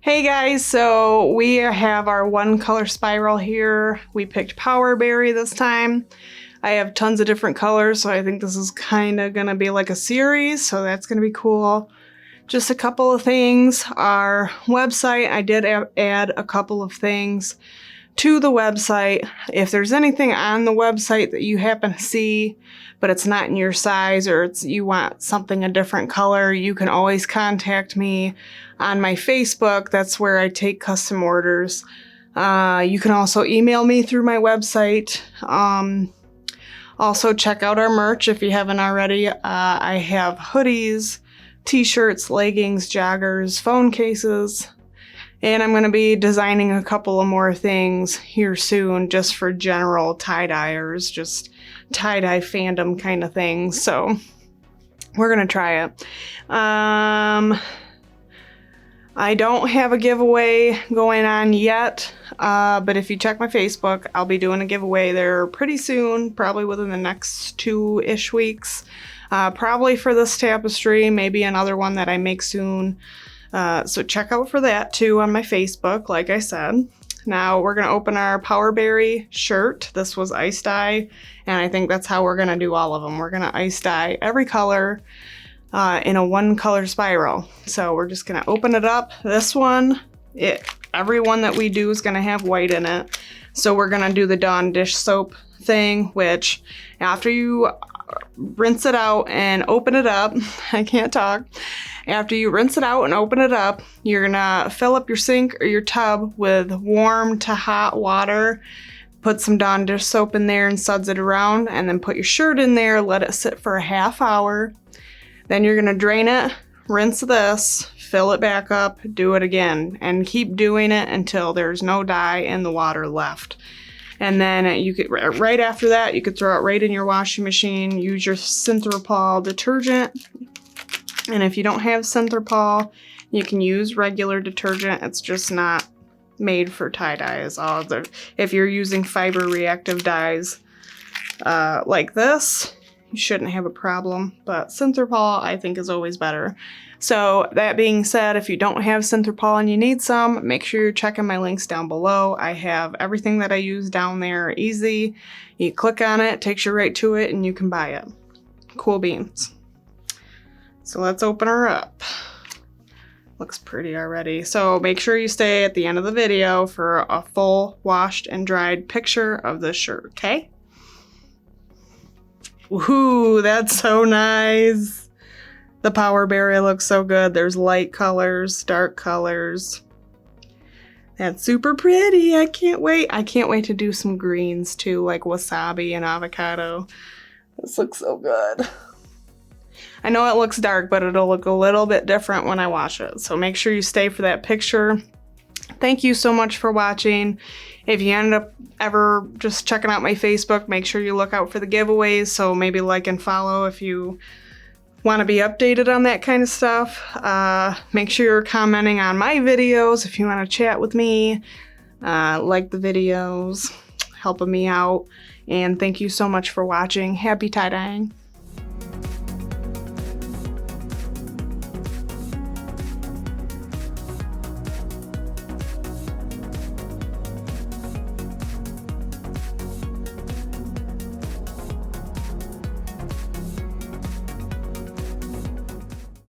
Hey guys, so we have our one color spiral here. We picked Powerberry this time. I have tons of different colors, so I think this is kind of gonna be like a series, so that's gonna be cool. Just a couple of things. Our website, I did add a couple of things to the website. If there's anything on the website that you happen to see, but it's not in your size or you want something a different color, you can always contact me on my Facebook. That's where I take custom orders. You can also email me through my website. Also check out our merch if you haven't already. I have hoodies, t-shirts, leggings, joggers, phone cases, and I'm going to be designing a couple of more things here soon just for general tie-dyers, just tie-dye fandom kind of things. So we're going to try it. I don't have a giveaway going on yet, but if you check my Facebook, I'll be doing a giveaway there pretty soon, probably within the next 2-ish weeks. Probably for this tapestry, maybe another one that I make soon. So check out for that too on my Facebook, like I said. Now we're gonna open our POWERBERRY shirt. This was ice dye, and I think that's how we're gonna do all of them. We're gonna ice dye every color in a 1 color spiral. So we're just gonna open it up. This one, every one that we do is gonna have white in it. So we're gonna do the Dawn dish soap thing, which after you rinse it out and open it up, I can't talk. After you rinse it out and open it up, you're gonna fill up your sink or your tub with warm to hot water. Put some Dawn dish soap in there and suds it around, and then put your shirt in there, let it sit for a ½ hour. Then you're gonna drain it, rinse this, fill it back up, do it again, and keep doing it until there's no dye in the water left. And then you could, right after that, you could throw it right in your washing machine, use your Synthropol detergent. And if you don't have Synthropol, you can use regular detergent. It's just not made for tie-dye is all. If you're using fiber reactive dyes like this, you shouldn't have a problem, but Synthropol I think is always better. So that being said, if you don't have Synthropol and you need some, make sure you're checking my links down below. I have everything that I use down there easy. You click on it, takes you right to it, and you can buy it. Cool beans. So let's open her up. Looks pretty already. So make sure you stay at the end of the video for a full washed and dried picture of this shirt, okay? Ooh, that's so nice. The POWERBERRY looks so good. There's light colors, dark colors. That's super pretty. I can't wait. I can't wait to do some greens too, like wasabi and avocado. This looks so good. I know it looks dark, but it'll look a little bit different when I wash it. So make sure you stay for that picture. Thank you so much for watching. If you end up ever just checking out my Facebook, make sure you look out for the giveaways. So maybe like and follow if you want to be updated on that kind of stuff. Make sure you're commenting on my videos if you want to chat with me. Like the videos, helping me out. And thank you so much for watching. Happy tie-dyeing.